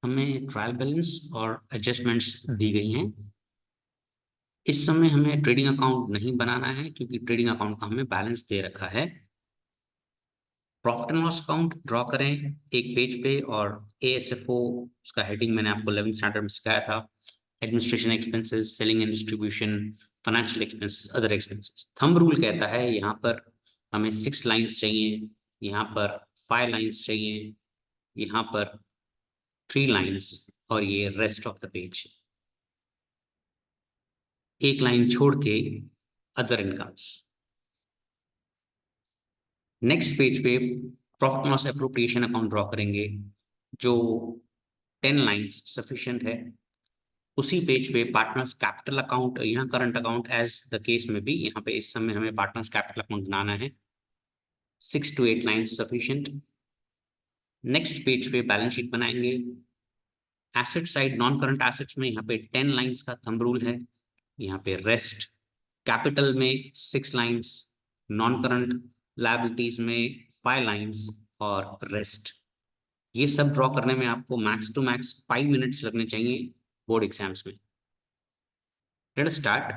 हमें trial balance और adjustments दी गई हैं। इस समय हमें ट्रेडिंग अकाउंट नहीं बनाना है क्योंकि ट्रेडिंग अकाउंट का हमें बैलेंस दे रखा है। Profit and loss account draw करें एक पेज पे, और एएसएफओ उसका हेडिंग मैंने आपको 11th स्टैंडर्ड में सिखाया था। Administration expenses, selling and distribution, financial expenses, other expenses. Thumb rule कहता है यहाँ पर हमें 6 लाइन्स चाहिए, यहाँ पर 5 लाइन्स चाहिए, यहाँ पर 3 लाइन्स, और ये रेस्ट ऑफ द पेज एक लाइन छोड़ के अदर इनकम्स। नेक्स्ट पेज पे profit loss appropriation account draw करेंगे जो 10 लाइन्स सफिशिएंट है। उसी पेज पे पार्टनर्स कैपिटल अकाउंट, यहाँ current account as the case में भी, यहाँ पे इस समय हमें पार्टनर्स कैपिटल अकाउंट बनाना है। 6 to 8 lines sufficient. Next page पे बैलेंस शीट बनाएंगे। Asset side non current assets में यहाँ पे 10 लाइन्स का थंब रूल है। यहाँ पे रेस्ट, कैपिटल में 6 लाइन्स, नॉन करंट लायबिलिटीज में 5 लाइन्स और रेस्ट। ये सब ड्रॉ करने में आपको मैक्स टू मैक्स 5 मिनट्स लगने चाहिए बोर्ड एग्जाम्स में। Let us start.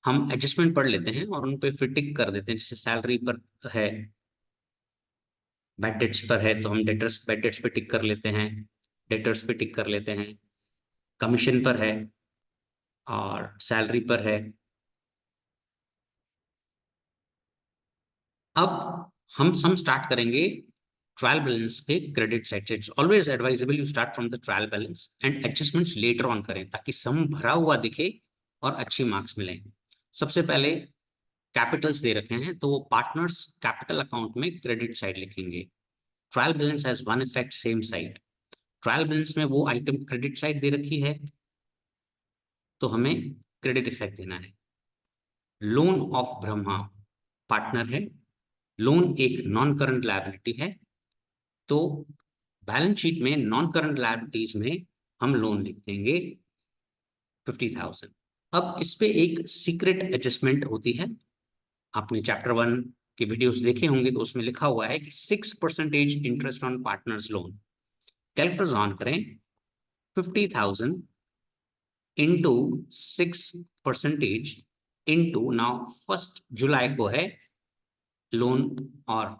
हम एडजस्टमेंट पढ़ लेते हैं और उन पे फिर टिक कर देते हैं। जैसे सैलरी पर है, बैड डेट्स पर है तो हम डेटर्स बैड डेट्स पे टिक कर लेते हैं, डेटर्स पे टिक कर लेते हैं। कमीशन पर है और सैलरी पर है। अब हम सम स्टार्ट करेंगे ट्रायल बैलेंस पे क्रेडिट साइड से। It's always advisable you start from the trial balance and adjustments later on करें ताकि सम भरा हुआ दिखे और अच्छी मार्क्स मिले। सबसे पहले कैपिटल्स दे रखे हैं तो वो पार्टनर्स कैपिटल अकाउंट में क्रेडिट साइड लिखेंगे। Trial balance has one effect same side. Trial balance में वो आइटम क्रेडिट साइड दे रखी है तो हमें क्रेडिट इफेक्ट देना है। लोन ऑफ ब्रह्मा पार्टनर है, लोन एक नॉन करंट लायबिलिटी है, तो बैलेंस शीट में नॉन करंट लायबिलिटीज में हम लोन लिख देंगे 50,000। अब इस पे एक सीक्रेट एडजस्टमेंट होती है। आपने चैप्टर 1 के वीडियोस देखे होंगे तो उसमें लिखा हुआ है कि 6% interest on partners loan. Calculators on करें, 50,000 इंटू 6% इंटू, नाउ 1 जुलाई को है लोन और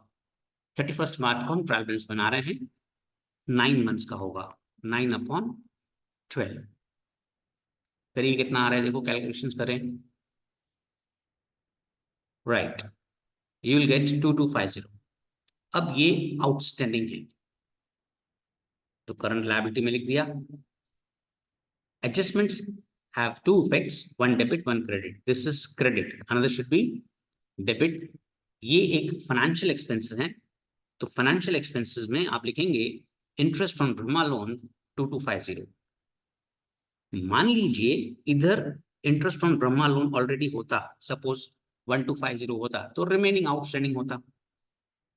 31 मार्च को हम ट्रायल बैलेंस बना रहे हैं। 9 मंथ्स का होगा, 9/12। करिए कितना आ रहा है, देखो कैलकुलेशंस करें। Right, you will get 2250। अब ये आउटस्टैंडिंग है तो करंट लायबिलिटी में लिख दिया। Adjustments have two effects, one debit one credit. This is credit, another should be debit. ये एक फाइनेंशियल एक्सपेंसेस है तो फाइनेंशियल एक्सपेंसेस में आप लिखेंगे इंटरेस्ट ऑन ब्रह्मा लोन 2250। मान लीजिए इधर interest on Brahma loan already होता, सपोज 1250 होता तो रिमेनिंग आउटस्टैंडिंग होता।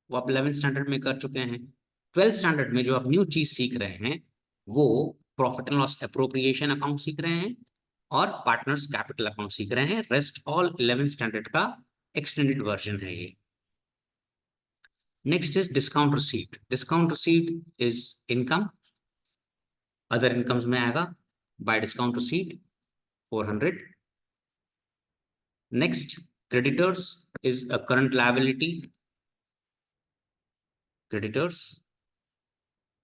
वो आप 11th स्टैंडर्ड में कर चुके हैं। 12th स्टैंडर्ड में जो आप न्यू चीज सीख रहे हैं वो profit and loss appropriation account सीख रहे हैं और पार्टनर्स कैपिटल अकाउंट सीख रहे हैं। रेस्ट ऑल 11th स्टैंडर्ड का एक्सटेंडेड वर्जन है ये। Next is discount received. Discount received is income, other incomes में आएगा। Bye discount received 400। Next, creditors is a current liability। creditors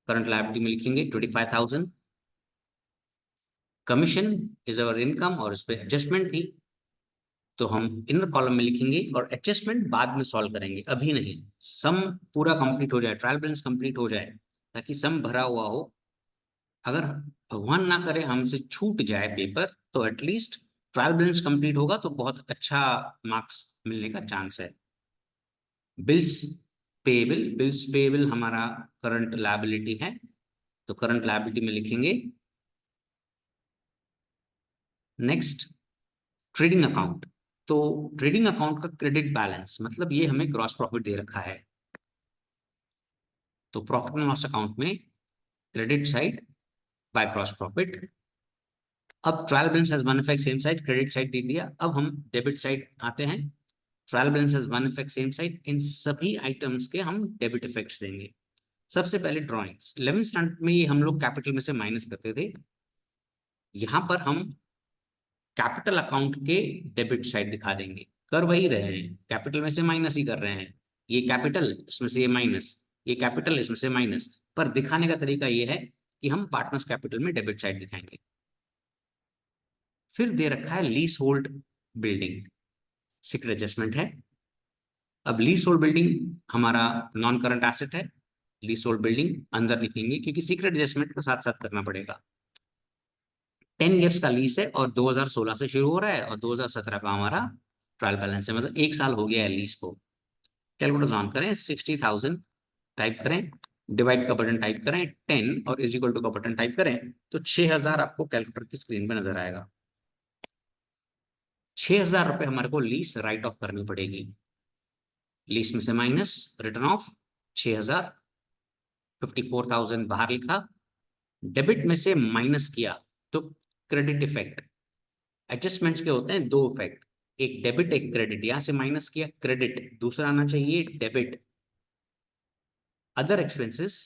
current liability में लिखेंगे 25,000। कमीशन इज अवर इनकम और इस पे एडजस्टमेंट थी तो हम इनर कॉलम में लिखेंगे और एडजस्टमेंट बाद में सॉल्व करेंगे, अभी नहीं। सम पूरा कंप्लीट हो जाए, ट्रायल बैलेंस कंप्लीट हो जाए ताकि सम भरा हुआ हो। अगर भगवान ना करे हमसे छूट जाए पेपर तो एटलीस्ट ट्रायल बैलेंस कंप्लीट होगा तो बहुत अच्छा मार्क्स मिलने का चांस है। बिल्स पेएबल, बिल्स पेएबल हमारा करंट लायबिलिटी है तो करंट लायबिलिटी में लिखेंगे। Next, trading account. तो ट्रेडिंग अकाउंट का क्रेडिट बैलेंस मतलब ये हमें ग्रॉस प्रॉफिट दे रखा है तो प्रॉफिट एंड लॉस अकाउंट में credit side by gross profit. अब trial balance has one effect same side, credit side दे दिया। अब हम डेबिट साइड आते हैं। Trial balance has one effect same side, इन सभी आइटम्स के हम डेबिट इफेक्ट्स देंगे। सबसे पहले ड्राइंग्स 11th स्टैंडर्ड में ये हम लोग कैपिटल में से माइनस करते थे। यहां पर हम कैपिटल अकाउंट के डेबिट साइड दिखा देंगे। कर वही रहे हैं, कैपिटल में से माइनस ही कर रहे हैं। ये कैपिटल, इसमें से ये माइनस, ये कैपिटल, इसमें से माइनस, पर दिखाने का तरीका ये है कि हम पार्टनर्स कैपिटल में डेबिट साइड दिखाएंगे। फिर दे रखा है lease hold building, secret adjustment है। अब लीज होल्ड बिल्डिंग हमारा नॉन करंट एसेट है। लीज होल्ड बिल्डिंग अंदर लिखेंगे क्योंकि सीक्रेट एडजस्टमेंट को साथ साथ करना पड़ेगा। 10 ईयर्स का लीज है और 2016 से शुरू हो रहा है और 2017 का हमारा ट्रायल बैलेंस है, मतलब 1 साल हो गया है लीज को। कैलकुलेटर ऑन करें, 60,000 टाइप करें, डिवाइड का बटन टाइप करें 10 और इज इक्वल टू का बटन टाइप करें तो 6,000 आपको कैलकुलेटर की स्क्रीन पे नजर आएगा। 6,000 रुपये हमारे को लीज राइट ऑफ करनी पड़ेगी। लीज में से माइनस, रिटर्न ऑफ 6,000, 54,000 बाहर लिखा। डेबिट में से माइनस किया तो क्रेडिट इफेक्ट। एडजस्टमेंट्स के होते हैं दो इफेक्ट, एक डेबिट एक क्रेडिट। यहां से माइनस किया क्रेडिट, दूसरा आना चाहिए डेबिट। अदर एक्सपेंसेस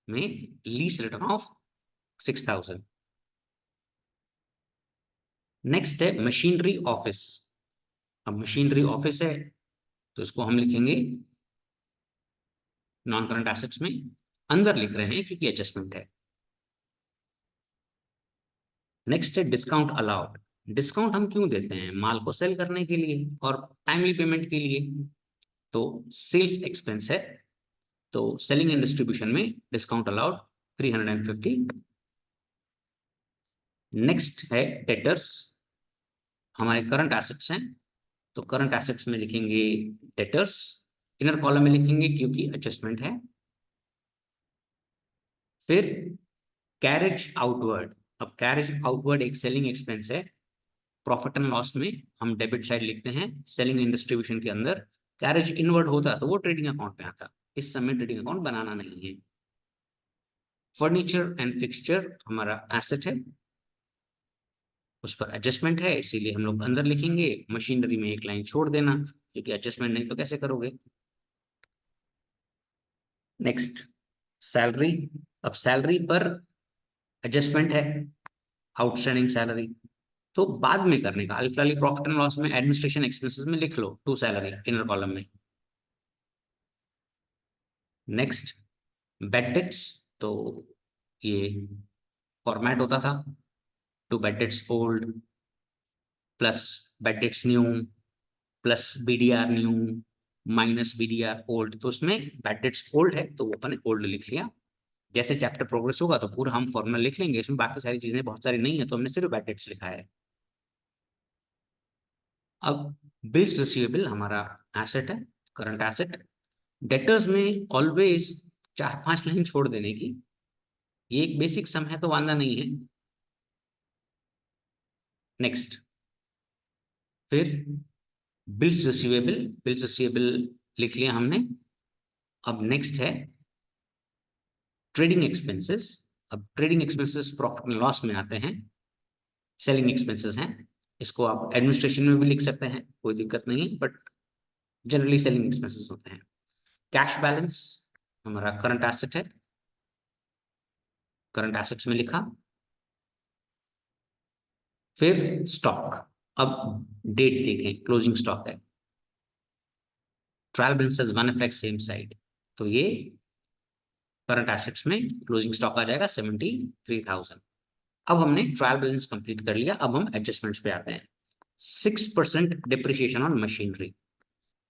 में लीज रिटर्न ऑफ 6,000। नेक्स्ट है मशीनरी ऑफिस। अब मशीनरी ऑफिस है तो इसको हम लिखेंगे नॉन करंट एसेट्स में, अंदर लिख रहे हैं क्योंकि एडजस्टमेंट है। नेक्स्ट है डिस्काउंट अलाउड। डिस्काउंट हम क्यों देते हैं? माल को सेल करने के लिए और टाइमली पेमेंट के लिए। तो सेल्स एक्सपेंस है, तो सेलिंग एंड डिस्ट्रीब्यूशन में डिस्काउंट अलाउड 350। नेक्स्ट है डेटर्स, हमारे करंट एसेट्स हैं तो करंट एसेट्स में लिखेंगे डेटर्स, इनर कॉलम में लिखेंगे क्योंकि एडजस्टमेंट है। फिर कैरेज आउटवर्ड। अब कैरेज आउटवर्ड एक सेलिंग एक्सपेंस है। प्रॉफिट एंड लॉस में हम डेबिट साइड लिखते हैं, सेलिंग एंड डिस्ट्रीब्यूशन के अंदर कैरेज इनवर्ड होता तो वो ट्रेडिंग अकाउंट में आता। इस समय ट्रेडिंग अकाउंट बनाना नहीं है। फर्नीचर एंड फिक्सचर हमारा एसेट है, उस पर एडजस्टमेंट है इसीलिए हम लोग अंदर लिखेंगे। मशीनरी में एक लाइन छोड़ देना क्योंकि एडजस्टमेंट नहीं तो कैसे करोगे। Next salary. अब सैलरी पर एडजस्टमेंट है, आउटस्टैंडिंग सैलरी तो बाद में करने का। अल्फाली प्रॉफिट एंड लॉस में एडमिनिस्ट्रेशन एक्सपेंसेस में लिख लो टू सैलरी इनर कॉलम में। नेक्स्ट बैड डेट्स, तो ये फॉर्मेट होता था to bad debts old plus bad debts new plus BDR new minus BDR old. तो उसमें बैड डेट्स ओल्ड है तो वो अपन ओल्ड लिख लिया। जैसे चैप्टर प्रोग्रेस होगा तो पूरा हम फॉर्मूला लिख लेंगे, इसमें बाकी सारी चीजें बहुत सारी नहीं है तो हमने सिर्फ बैड डेट्स लिखा है। अब बिल्स रिसीवेबल हमारा एसेट है, करंट एसेट। डेटर्स में ऑलवेज 4-5 लाइन छोड़ देने की, ये एक बेसिक सम है तो वांदा नहीं है। नेक्स्ट फिर बिल्स रिसीवेबल, बिल्स रिसीवेबल लिख लिया हमने। अब नेक्स्ट है ट्रेडिंग एक्सपेंसेस। अब trading expenses profit and loss में आते हैं, सेलिंग एक्सपेंसेस हैं। इसको आप एडमिनिस्ट्रेशन में भी लिख सकते हैं, कोई दिक्कत नहीं है, बट जनरली सेलिंग एक्सपेंसेस होते हैं। कैश बैलेंस हमारा करंट एसेट है, करंट एसेट्स में लिखा। फिर स्टॉक, अब डेट देखें, क्लोजिंग स्टॉक है। ट्रायल बैलेंसेस 1 सेम साइड, तो ये करंट एसेट्स में क्लोजिंग स्टॉक आ जाएगा 73,000। अब हमने ट्रायल बैलेंस कंप्लीट कर लिया, अब हम एडजस्टमेंट्स पे आते हैं। 6% डिप्रिसिएशन ऑन मशीनरी।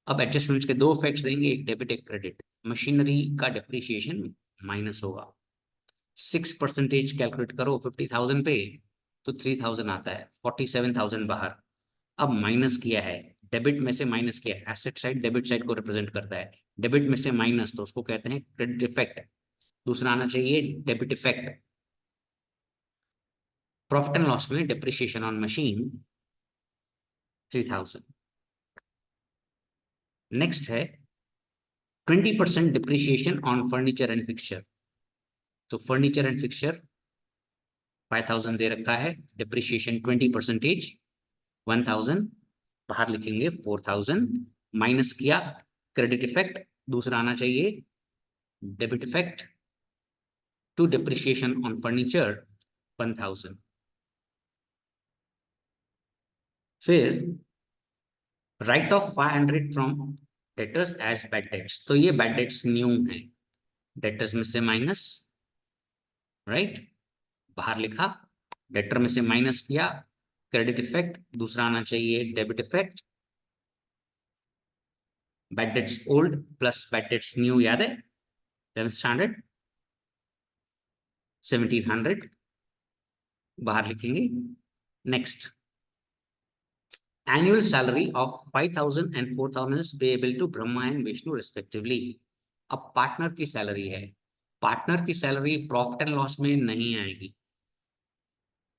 अब एडजस्टमेंट्स के दो इफेक्ट्स देंगे, एक डेबिट एक क्रेडिट। मशीनरी का डिप्रिसिएशन माइनस होगा। 6% कैलकुलेट करो 50,000 पे तो 3,000 आता है, 47,000 बाहर। अब माइनस किया है, डेबिट में से माइनस किया है, एसेट साइड डेबिट साइड को रिप्रेजेंट करता है। डेबिट में से माइनस तो उसको कहते हैं क्रेडिट इफेक्ट। दूसरा आना चाहिए debit effect. Profit and loss में डिप्रिसिएशन ऑन मशीन 3,000। नेक्स्ट है 20% depreciation on furniture and fixture. तो फर्नीचर एंड फिक्सचर 5,000 दे रखा है, डिप्रिसिएशन 20%, 1,000 बाहर लिखेंगे 4,000 माइनस किया क्रेडिट इफेक्ट। दूसरा आना चाहिए debit effect to depreciation on furniture 1000। फिर write off 500 from debtors as bad debts, तो ये बैड डेट्स न्यू है, डेटर्स में से माइनस, राइट, बाहर लिखा, डेटर में से माइनस किया, क्रेडिट इफेक्ट दूसरा आना चाहिए, debit effect, bad debts old plus bad debts new याद है, 11th स्टैंडर्ड 1700 बाहर लिखेंगे। Next, annual salary of 5000 and 4000 is payable to Brahma and Vishnu respectively। अब पार्टनर की सैलरी है, पार्टनर की सैलरी प्रॉफिट एंड लॉस में नहीं आएगी,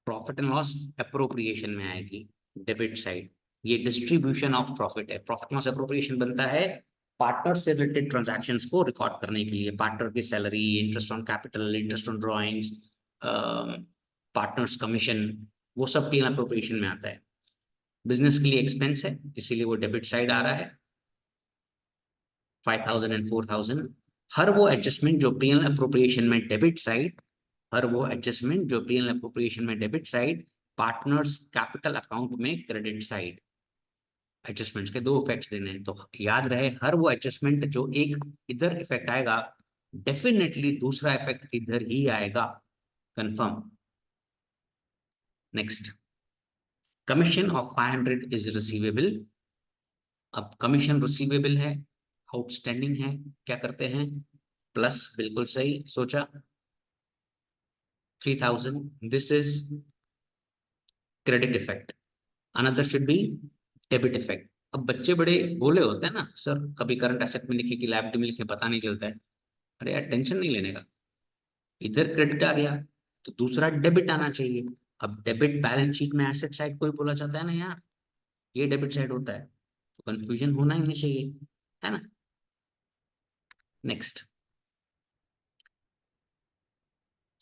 प्रॉफिट एंड लॉस अप्रोप्रिएशन में आएगी, डेबिट साइड। ये डिस्ट्रीब्यूशन ऑफ प्रॉफिट है, प्रॉफिट लॉस अप्रोप्रिएशन बनता है पार्टनर से रिलेटेड ट्रांजैक्शंस को रिकॉर्ड करने के लिए, पार्टनर की salary, interest on capital, interest on drawings, partners commission, वो सब पी अप्रोप्रिएशन में आता है। बिजनेस के लिए एक्सपेंस है, इसीलिए वो डेबिट साइड आ रहा है। 5000 एंड 4000, हर वो एडजस्टमेंट जो पी अप्रोप्रिएशन में डेबिट साइड, हर वो एडजस्टमेंट जो पी अप्रोप्रिएशन में debit side, partners capital account में क्रेडिट साइड। एडजस्टमेंट्स के दो इफेक्ट्स देने हैं, तो याद रहे हर वो एडजस्टमेंट जो एक इधर इफेक्ट आएगा, डेफिनेटली दूसरा इफेक्ट इधर ही आएगा, confirm. Next, commission of 500 is receivable. अब कमीशन रिसीवेबल है, आउटस्टैंडिंग है, क्या करते हैं, प्लस, बिल्कुल सही सोचा, 3000, this is credit effect, another should be debit effect. अब बच्चे बड़े भोले होते हैं ना सर, कभी करंट एसेट में लिखे कि लायबिलिटी में लिखे, पता नहीं चलता है। अरे यार टेंशन नहीं लेने का, इधर क्रेडिट आ गया तो दूसरा डेबिट आना चाहिए। अब डेबिट बैलेंस शीट में एसेट साइड कोई बोला जाता है ना यार, ये डेबिट साइड होता है, तो कंफ्यूजन होना ही नहीं चाहिए, है ना। Next,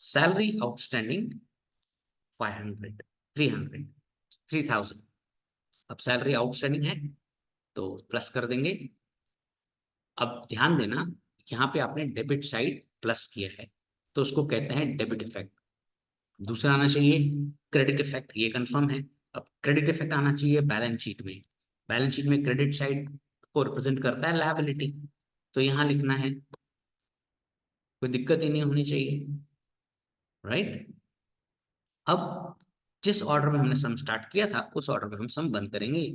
salary outstanding 500, 300, 3000। अब सैलरी आउटस्टैंडिंग है तो प्लस कर देंगे। अब ध्यान देना, यहाँ पे आपने डेबिट साइड प्लस किया है तो उसको कहते हैं डेबिट इफेक्ट। दूसरा आना चाहिए क्रेडिट इफेक्ट, ये कंफर्म है। अब क्रेडिट इफेक्ट आना चाहिए बैलेंस शीट में, बैलेंस शीट में क्रेडिट साइड को रिप्रेजेंट करता है लायबिलिटी, तो यहाँ लिखना है, कोई दिक्कत ही नहीं होनी चाहिए, राइट। अब जिस ऑर्डर में हमने सम स्टार्ट किया था उस ऑर्डर में हम सम बंद करेंगे।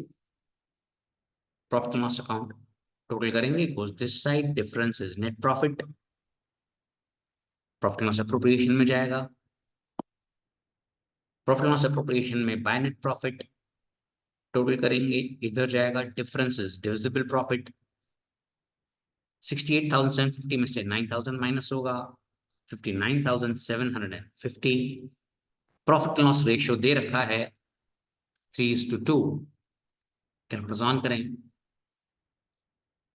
Profit and loss account total करेंगे, goes this side, difference is net profit, profit and loss appropriation में जाएगा, प्रॉफिट एंड लॉस अप्रोप्रिएशन में बाय नेट प्रॉफिट टोटल करेंगे, इधर जाएगा डिफरेंस इज डिविजिबल प्रॉफिट। 68,750 में से 9,000 माइनस होगा, 59,750। प्रॉफिट एंड लॉस रेशियो दे रखा है 3:2, कैलकुलेटर ऑन करें,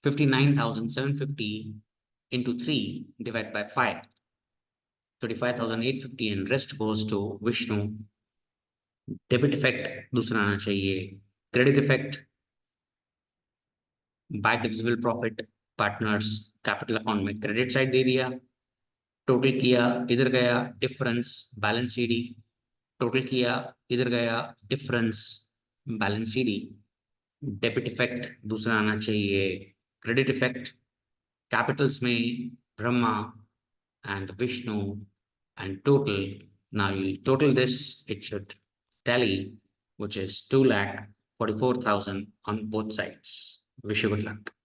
59,750 into 3 divided by 5, 35,850, and rest goes to Vishnu। Debit effect दूसरा आना चाहिए, credit effect bye divisible profit, partners capital account में क्रेडिट साइड दे दिया, टोटल किया, इधर गया डिफरेंस बैलेंस सीडी, टोटल किया, इधर गया difference balance CD. Debit effect दूसरा आना चाहिए, क्रेडिट इफेक्ट कैपिटल्स में Brahma and Vishnu and total. Now you total this, it should tally, which is 2,44,000 on both sides. Wish you good luck.